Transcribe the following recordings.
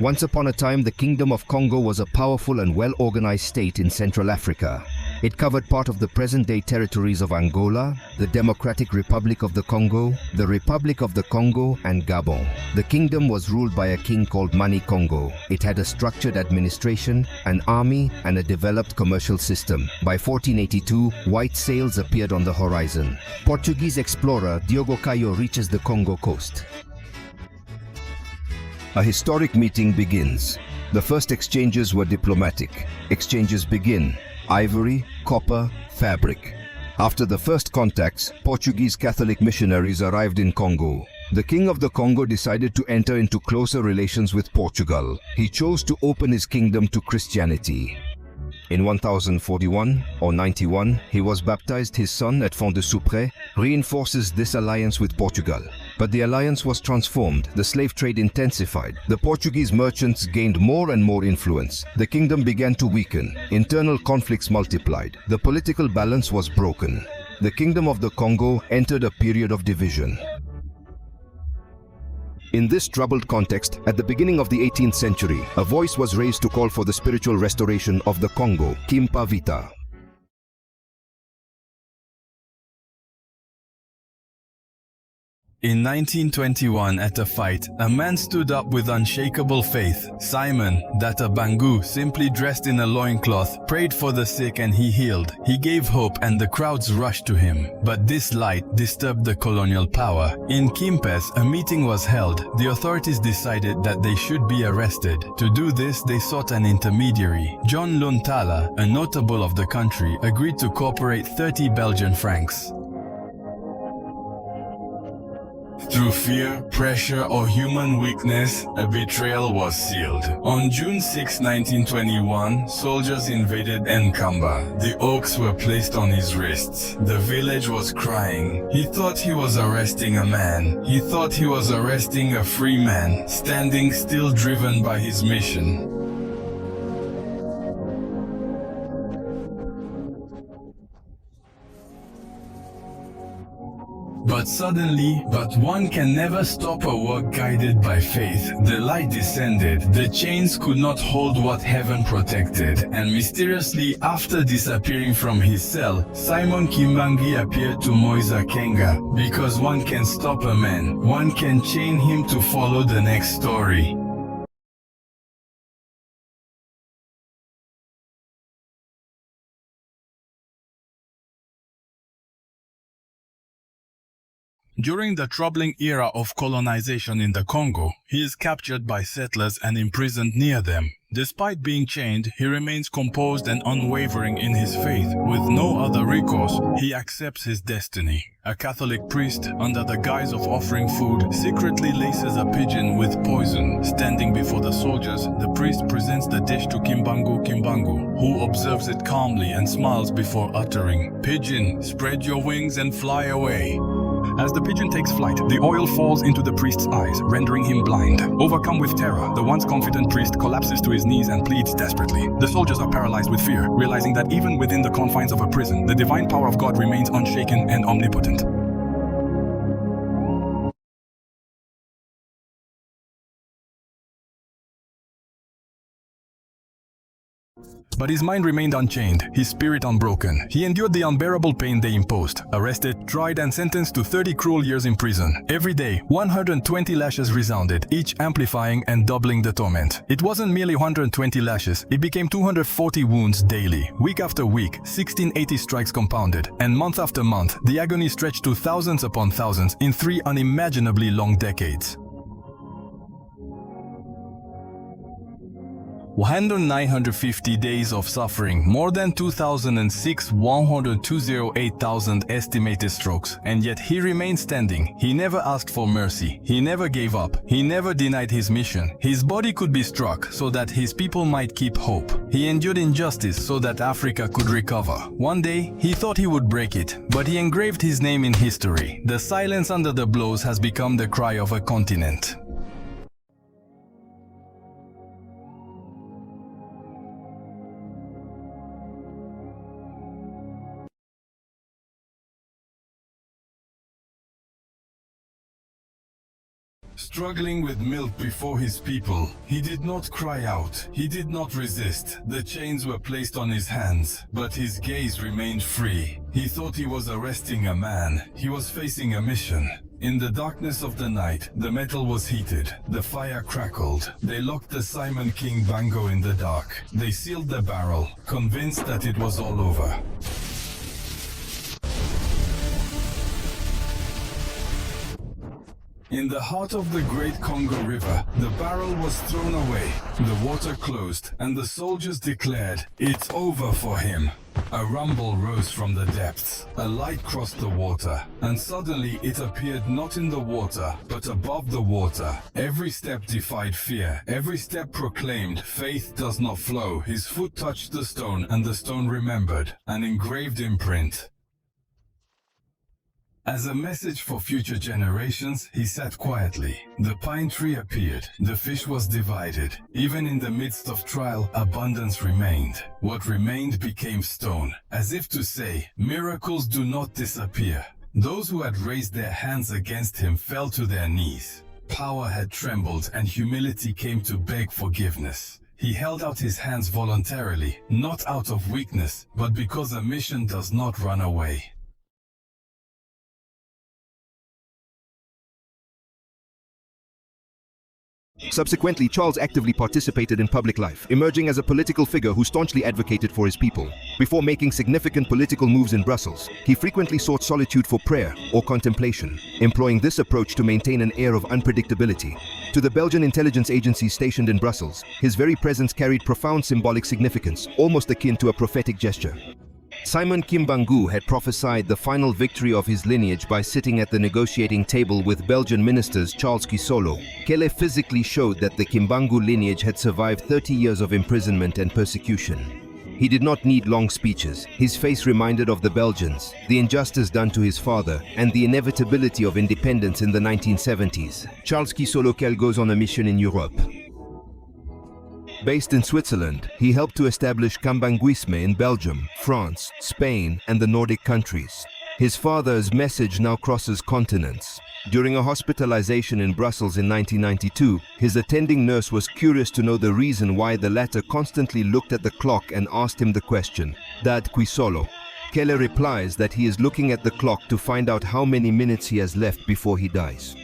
Once upon a time, the Kingdom of Congo was a powerful and well-organized state in Central Africa. It covered part of the present-day territories of Angola, the Democratic Republic of the Congo, the Republic of the Congo, and Gabon. The kingdom was ruled by a king called Mani Congo. It had a structured administration, an army, and a developed commercial system. By 1482, white sails appeared on the horizon. Portuguese explorer Diogo Caio reaches the Congo coast. A historic meeting begins. The first exchanges were diplomatic. Exchanges begin: ivory, copper, fabric. After the first contacts, Portuguese Catholic missionaries arrived in Congo. The king of the Congo decided to enter into closer relations with Portugal. He chose to open his kingdom to Christianity. In 1041 or 91, he was baptized. His son at Font-de-Soupray reinforces this alliance with Portugal. But the alliance was transformed. The slave trade intensified. The Portuguese merchants gained more and more influence. The kingdom began to weaken. Internal conflicts multiplied. The political balance was broken. The Kingdom of the Congo entered a period of division. In this troubled context, at the beginning of the 18th century, a voice was raised to call for the spiritual restoration of the Congo, Kimpa Vita. In 1921, at a fight, a man stood up with unshakable faith. Simon, that a Bangu, simply dressed in a loincloth, prayed for the sick and he healed. He gave hope and the crowds rushed to him. But this light disturbed the colonial power. In Kimpas, a meeting was held. The authorities decided that they should be arrested. To do this, they sought an intermediary. John Luntala, a notable of the country, agreed to cooperate 30 Belgian francs. Through fear, pressure, or human weakness, a betrayal was sealed. On June 6, 1921, soldiers invaded Nkamba. The oaks were placed on his wrists. The village was crying. He thought he was arresting a man. He thought he was arresting a free man, standing still, driven by his mission. But suddenly, one can never stop a work guided by faith. The light descended, the chains could not hold what heaven protected, and mysteriously, after disappearing from his cell, Simon Kimbangu appeared to Moisa Kenga. Because one can stop a man, one can chain him to follow the next story. During the troubling era of colonization in the Congo, he is captured by settlers and imprisoned near them. Despite being chained, he remains composed and unwavering in his faith. With no other recourse, he accepts his destiny. A Catholic priest, under the guise of offering food, secretly laces a pigeon with poison. Standing before the soldiers, the priest presents the dish to Kimbangu, who observes it calmly and smiles before uttering, "Pigeon, spread your wings and fly away." As the pigeon takes flight, the oil falls into the priest's eyes, rendering him blind. Overcome with terror, the once confident priest collapses to his knees and pleads desperately. The soldiers are paralyzed with fear, realizing that even within the confines of a prison, the divine power of God remains unshaken and omnipotent. But his mind remained unchained, his spirit unbroken. He endured the unbearable pain they imposed, arrested, tried and sentenced to 30 cruel years in prison. Every day, 120 lashes resounded, each amplifying and doubling the torment. It wasn't merely 120 lashes, it became 240 wounds daily. Week after week, 1680 strikes compounded, and month after month, the agony stretched to thousands upon thousands in 3 unimaginably long decades. 950 days of suffering, more than 2006, 102,008,000 estimated strokes, and yet he remained standing. He never asked for mercy. He never gave up. He never denied his mission. His body could be struck so that his people might keep hope. He endured injustice so that Africa could recover. One day, he thought he would break it, but he engraved his name in history. The silence under the blows has become the cry of a continent. Struggling with milk before his people, he did not cry out, he did not resist. The chains were placed on his hands, but his gaze remained free. He thought he was arresting a man, he was facing a mission. In the darkness of the night, the metal was heated, the fire crackled. They locked the Simon Kimbangu in the dark. They sealed the barrel, convinced that it was all over. In the heart of the great Kongo River, the barrel was thrown away, the water closed, and the soldiers declared, "It's over for him." A rumble rose from the depths. A light crossed the water, and suddenly it appeared not in the water, but above the water. Every step defied fear. Every step proclaimed, "Faith does not flow." His foot touched the stone, and the stone remembered, an engraved imprint. As a message for future generations, he sat quietly. The pine tree appeared. The fish was divided. Even in the midst of trial, abundance remained. What remained became stone, as if to say, miracles do not disappear. Those who had raised their hands against him fell to their knees. Power had trembled, and humility came to beg forgiveness. He held out his hands voluntarily, not out of weakness, but because a mission does not run away. Subsequently, Charles actively participated in public life, emerging as a political figure who staunchly advocated for his people. Before making significant political moves in Brussels, he frequently sought solitude for prayer or contemplation, employing this approach to maintain an air of unpredictability. To the Belgian intelligence agencies stationed in Brussels, his very presence carried profound symbolic significance, almost akin to a prophetic gesture. Simon Kimbangu had prophesied the final victory of his lineage by sitting at the negotiating table with Belgian ministers Charles Kisolo. Kele physically showed that the Kimbangu lineage had survived 30 years of imprisonment and persecution. He did not need long speeches. His face reminded of the Belgians, the injustice done to his father, and the inevitability of independence in the 1970s. Charles Kisolo Kele goes on a mission in Europe. Based in Switzerland, he helped to establish Kimbanguisme in Belgium, France, Spain, and the Nordic countries. His father's message now crosses continents. During a hospitalization in Brussels in 1992, his attending nurse was curious to know the reason why the latter constantly looked at the clock and asked him the question, "Dad Kisolo?" Kele replies that he is looking at the clock to find out how many minutes he has left before he dies.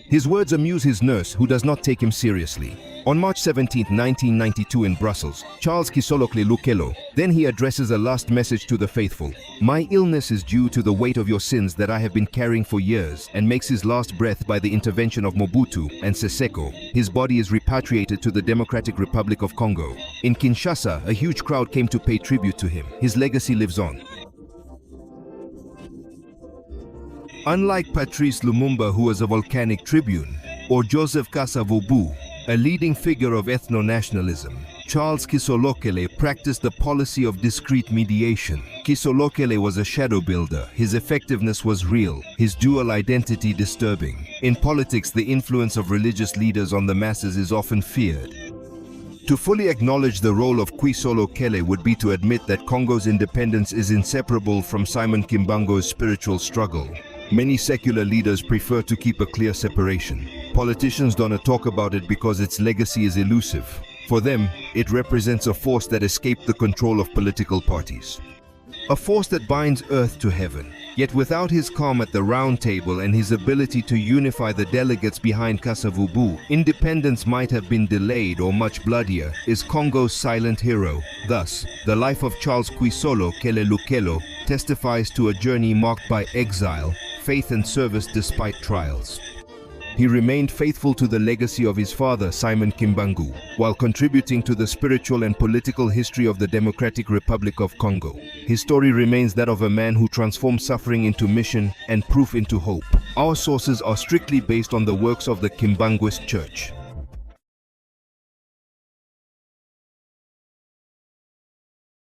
His words amuse his nurse, who does not take him seriously. On March 17, 1992 in Brussels, Charles Kisolo Lukelo, then he addresses a last message to the faithful. "My illness is due to the weight of your sins that I have been carrying for years," and makes his last breath by the intervention of Mobutu and Seseko. His body is repatriated to the Democratic Republic of Congo. In Kinshasa, a huge crowd came to pay tribute to him. His legacy lives on. Unlike Patrice Lumumba, who was a volcanic tribune, or Joseph Kasavubu, a leading figure of ethno-nationalism, Charles Kisolokele practiced the policy of discreet mediation. Kisolokele was a shadow builder. His effectiveness was real, his dual identity disturbing. In politics, the influence of religious leaders on the masses is often feared. To fully acknowledge the role of Kisolokele would be to admit that Congo's independence is inseparable from Simon Kimbangu's spiritual struggle. Many secular leaders prefer to keep a clear separation. Politicians don't talk about it because its legacy is elusive. For them, it represents a force that escaped the control of political parties. A force that binds earth to heaven. Yet without his calm at the round table and his ability to unify the delegates behind Kasavubu, independence might have been delayed or much bloodier, is Congo's silent hero. Thus, the life of Charles Kisolo Lukelo testifies to a journey marked by exile, faith and service despite trials. He remained faithful to the legacy of his father, Simon Kimbangu, while contributing to the spiritual and political history of the Democratic Republic of Congo. His story remains that of a man who transformed suffering into mission and proof into hope. Our sources are strictly based on the works of the Kimbanguist Church.